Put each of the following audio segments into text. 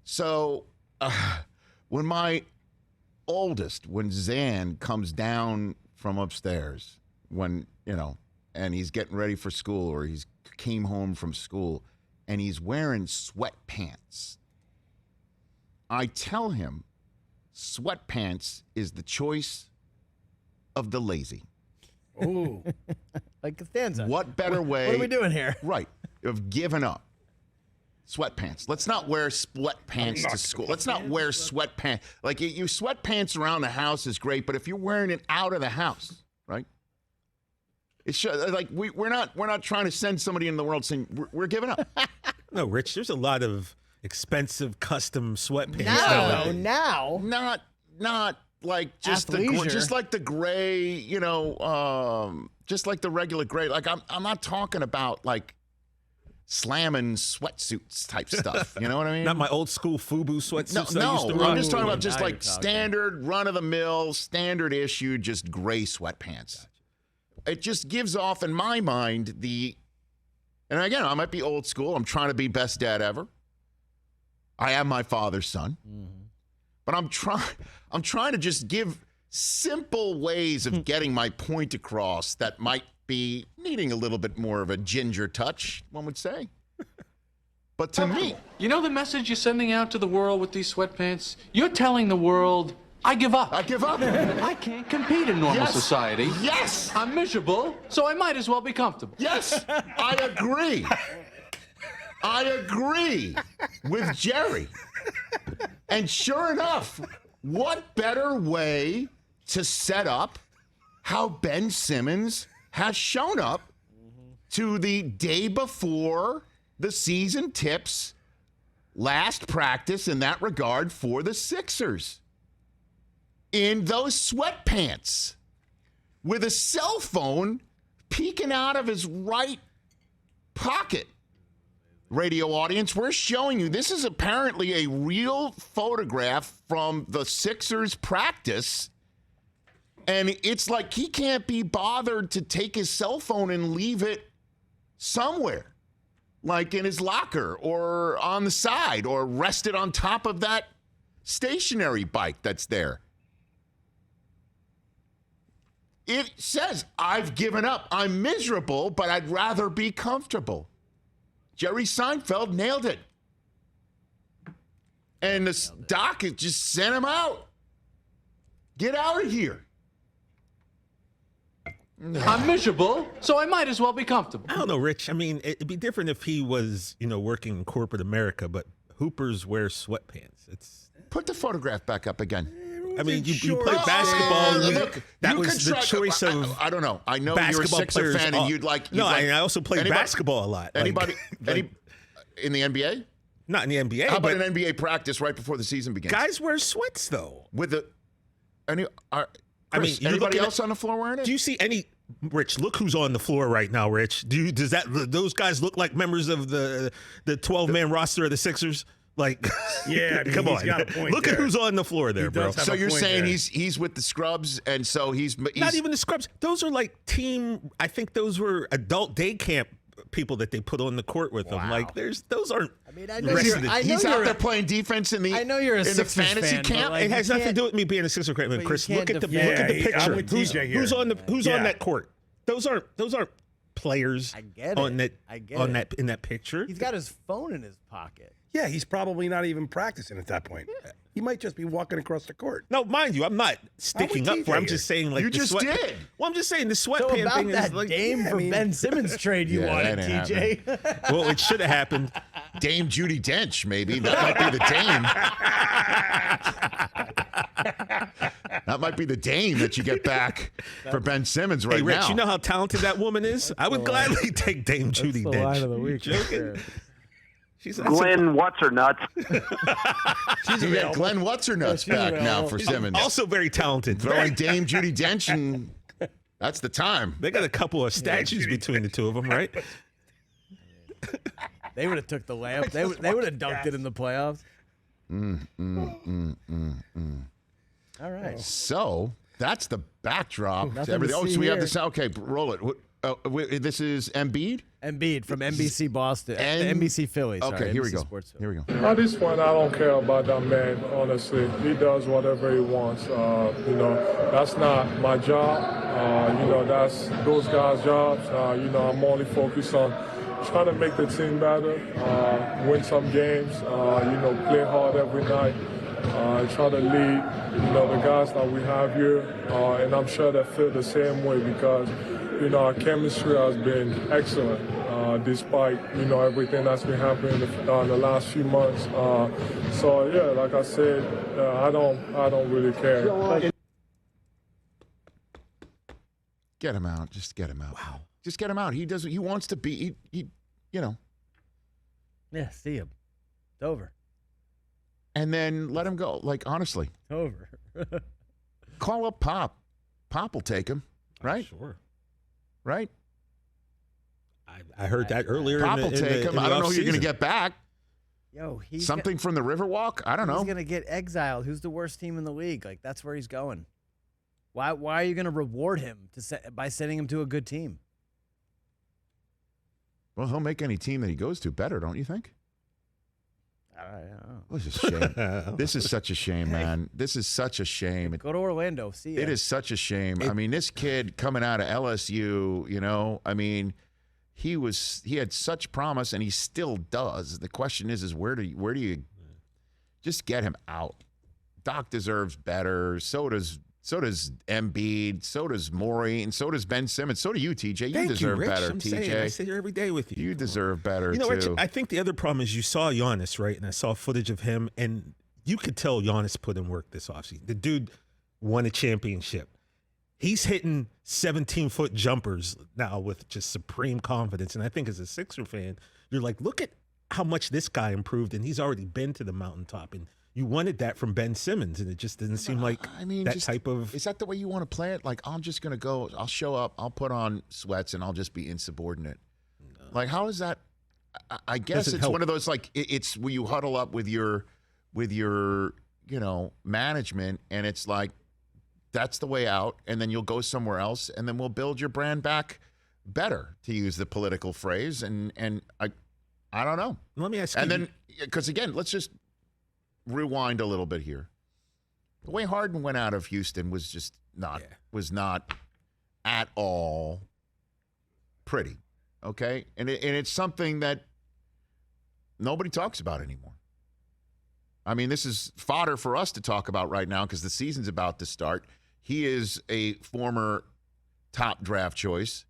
So when my oldest, when Zan comes down from upstairs, when, and he's getting ready for school or he's came home from school and he's wearing sweatpants, I tell him sweatpants is the choice of the lazy. Ooh. Like Costanza. What better way? What are we doing here? Right. Of giving up. Sweatpants. Let's not wear sweatpants to school. Let's not wear sweatpants. Like, you sweatpants around the house is great, but if you're wearing it out of the house, right? It's like we're not trying to send somebody in the world saying we're giving up. No, Rich, there's a lot of expensive custom sweatpants. Now. Not like just the gray, just like the regular gray. Like I'm not talking about like slamming sweatsuits type stuff. You know what I mean? Not my old school FUBU sweatsuits. No, I'm just talking about just like standard run of the mill, standard issue, just gray sweatpants. Gotcha. It just gives off in my mind and again, I might be old school. I'm trying to be best dad ever. I am my father's son. Mm-hmm. But I'm trying to just give simple ways of getting my point across that might be needing a little bit more of a ginger touch, one would say. But to me... You know the message you're sending out to the world with these sweatpants? You're telling the world, I give up. I give up. I can't compete in normal society. Yes. I'm miserable, so I might as well be comfortable. Yes, I agree. I agree with Jerry. And sure enough, what better way to set up how Ben Simmons has shown up to the day before the season tips, last practice in that regard for the Sixers. In those sweatpants with a cell phone peeking out of his right pocket. Radio audience, we're showing you, this is apparently a real photograph from the Sixers practice. And it's like he can't be bothered to take his cell phone and leave it somewhere, like in his locker or on the side or rested on top of that stationary bike that's there. It says, I've given up. I'm miserable, but I'd rather be comfortable. Jerry Seinfeld nailed it. And the doc just sent him out. Get out of here. I'm miserable, so I might as well be comfortable. I don't know, Rich. I mean, it'd be different if he was, working in corporate America, but Hoopers wear sweatpants. Put the photograph back up again. I mean, you play basketball. Look, that was the choice of. I don't know. I know you're a Sixer fan, and you'd like. I also play basketball a lot. Anybody in the NBA? Not in the NBA. How about an NBA practice right before the season begins? Guys wear sweats though. Anybody else on the floor wearing it? Do you see any? Rich, look who's on the floor right now. Rich, does those guys look like members of the 12-man roster of the Sixers? Like, yeah, come on. Got a point look at who's on the floor there, bro. So you're saying he's with the scrubs, and so he's not even the scrubs. Those are like team. I think those were adult day camp people that they put on the court with them. Like, those aren't. I mean, I know he's out there playing defense in the. I know you're a Sixers fantasy fan, camp. like, it has nothing to do with me being a Sixer fan, Chris. Look at the picture. I'm with TJ here. Who's on that court? Those aren't players. I get it. On that in that picture. He's got his phone in his pocket. Yeah, he's probably not even practicing at that point. Yeah. He might just be walking across the court. No, mind you, I'm not sticking up for it. I'm just saying, like, you just did. Well, I'm just saying the sweatpants thing that is like Dame for Ben Simmons trade you wanted, TJ. Well, it should have happened. Dame Judi Dench, maybe. That might be the Dame. That might be the Dame that you get back for Ben Simmons right now. Hey, Rich, you know how talented that woman is? I would gladly take Dame Judi Dench. Line of the week. Joking? Glenn What's-Her-Nuts. You get Glenn What's-Her-Nuts back now for Simmons. Also very talented. Throwing Dame Judi Dench, and that's the time. They got a couple of statues between the two of them, right? They would have took the layup. They would have dunked it in the playoffs. All right. So that's the backdrop to everything. To so we have here. this. Okay, roll it. This is Embiid? Embiid from NBC Boston, And- NBC Philly. Sorry, Okay, here we NBC go. Sports Philly. Here we go. At this point, I don't care about that man, honestly. He does whatever he wants. That's not my job. That's those guys' jobs. I'm only focused on trying to make the team better, win some games, play hard every night, try to lead, the guys that we have here. And I'm sure they feel the same way because, our chemistry has been excellent. Despite everything that's been happening in the last few months, like I said, I don't really care. Get him out. Just get him out. Wow. Just get him out. He wants to be. Yeah, see him. It's over. And then let him go. Like honestly, It's over. call up Pop. Pop will take him. Right. Sure. Right. I heard that earlier. Pop in will the, in take the, him. in I the don't know who you're going to offseason. get back. Yo, he's Something from the Riverwalk. I don't know. He's gonna get exiled. Who's the worst team in the league? Like that's where he's going. Why are you gonna reward him by sending him to a good team? Well, he'll make any team that he goes to better, don't you think? I don't know. This is a shame. This is such a shame, man. This is such a shame. Go to Orlando. See ya. It is such a shame. I mean, this kid coming out of LSU, I mean, he had such promise, and he still does. The question is where do you just get him out? Doc deserves better. So does Embiid. So does Morey, and so does Ben Simmons. So do you, TJ. You deserve Rich. better, I'm TJ. saying, I sit here every day with you. You deserve better You know, too. Rich, I think the other problem is you saw Giannis, right? And I saw footage of him, and you could tell Giannis put in work this offseason. The dude won a championship. He's hitting 17-foot jumpers now with just supreme confidence. And I think as a Sixer fan, you're like, look at how much this guy improved, and he's already been to the mountaintop. And you wanted that from Ben Simmons, and it just didn't seem like that type of... Is that the way you want to play it? Like, I'm just going to go, I'll show up, I'll put on sweats, and I'll just be insubordinate. No. Like, how is that? I guess it's one of those, like, it's where you huddle up with your management, and it's like, that's the way out, and then you'll go somewhere else, and then we'll build your brand back better, to use the political phrase, and I don't know. Let me ask you... And then, because again, let's just rewind a little bit here. The way Harden went out of Houston was just not at all pretty. Okay, and it's something that nobody talks about anymore. I mean, this is fodder for us to talk about right now because the season's about to start. He is a former top draft choice,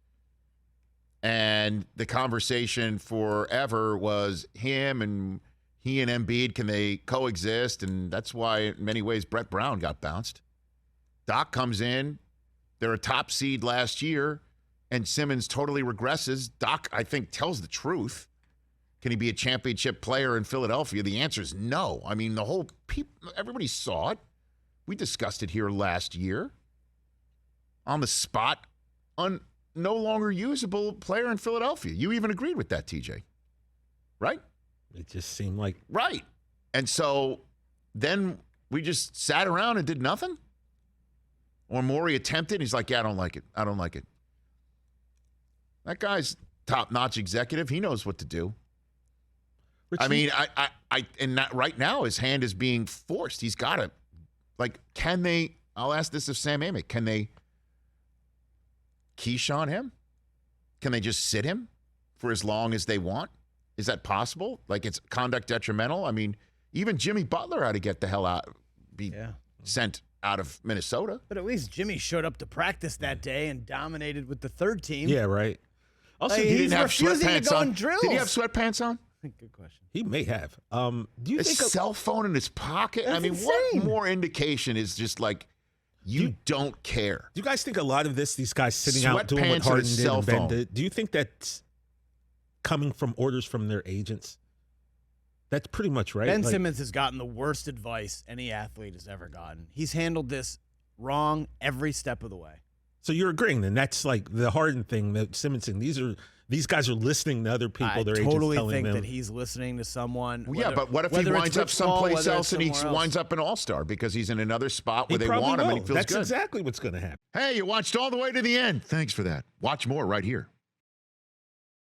and the conversation forever was him and he and Embiid, can they coexist? And that's why, in many ways, Brett Brown got bounced. Doc comes in. They're a top seed last year, and Simmons totally regresses. Doc, I think, tells the truth. Can he be a championship player in Philadelphia? The answer is no. I mean, everybody saw it. We discussed it here last year. On the spot, no longer usable player in Philadelphia. You even agreed with that, TJ. Right? It just seemed like... Right. And so then we just sat around and did nothing? Or Morey attempted, he's like, yeah, I don't like it. I don't like it. That guy's top-notch executive. He knows what to do. Rich, I mean, and that right now his hand is being forced. He's got to, like, can they, I'll ask this of Sam Amick, can they Keyshawn him? Can they just sit him for as long as they want? Is that possible? Like, it's conduct detrimental? I mean, even Jimmy Butler had to get the hell out, sent out of Minnesota. But at least Jimmy showed up to practice that day and dominated with the third team. Yeah, right. Also, Like, He he's didn't have refusing to sweatpants go on. in drills. Did he have sweatpants on? Good question. he may have. Do you A think... cell phone in his pocket? I That's mean, what insane. more indication is just like, you don't care? Do you guys think a lot of these guys sitting out doing Sweatpants what and Harden a did cell and Ben phone. did, do you think that's coming from orders from their agents? That's pretty much right. Ben Like, Simmons has gotten the worst advice any athlete has ever gotten. He's handled this wrong every step of the way. So you're agreeing, then that's like the Harden thing that Simmons saying. These guys are listening to other people. I Their agents totally telling think them. that he's listening to someone. Well, yeah, whether- but what if he whether it's winds up Rich Paul, someplace whether else it's and he somewhere else. winds up an all-star because he's in another spot where He they probably want him and he will. feels That's good. exactly what's going to happen. Hey, you watched all the way to the end. Thanks for that. Watch more right here.